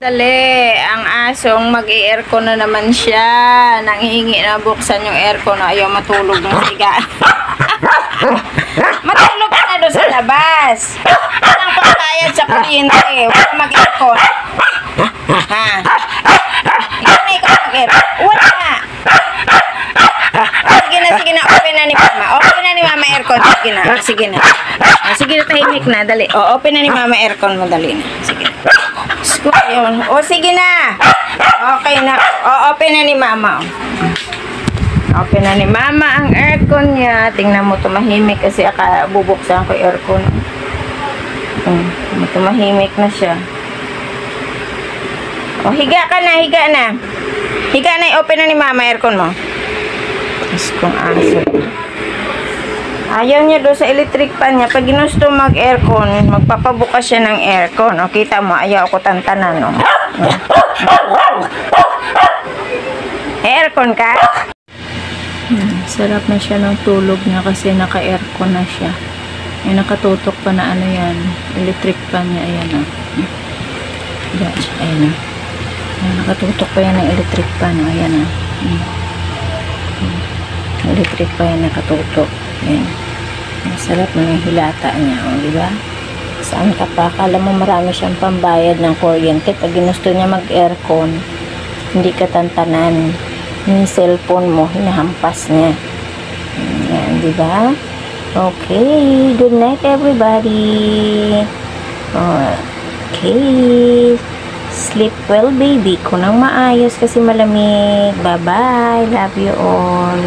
Dali, ang asong mag-i-aircon na naman siya. Nanghihingi na buksan yung aircon na ayaw matulog ng siga. Matulog ka na doon sa labas. Walang pagkayad sa kuryente. Walang mag-aircon. Ha? Ikaw mag-aircon. Wala. Sige na. Open na ni mama. Open na ni mama aircon. Sige na. Sige na, tahimik na. Dali. Open na ni mama aircon mo. Dali na. Sige na. Sige na. Okay na. Open na ni mama. Open na ni mama ang aircon niya. Tingnan mo, tumahimik kasi bubuksan ko yung aircon. Tumahimik na siya. Higa ka na. Higa na. I-open na ni mama aircon mo. Tapos kung aso. Ayaw niya doon sa electric fan niya. Pag ginusto mag-aircon, magpapabukas siya ng aircon. O, kita mo, ayaw ko tantanan, no? Aircon ka? Sarap na siya ng tulog niya kasi naka-aircon na siya. May nakatutok pa na ano yan. Electric fan niya, ayan na. Ayan na. Nakatutok pa yan ng electric fan, ayan na. Electric pa yan nakatutok. Ayan. Masarap na yung hilata niya, di ba? Saan ka pa? Akala mo marami siyang pambayad ng kuryente. Pag ginusto niya mag-aircon, hindi ka tantanan. Yung cellphone mo, hinahampas niya. Ayan, di ba? Okay. Good night, everybody. Okay. Sleep well, baby. Kunang maayos kasi malamig. Bye-bye. Love you all.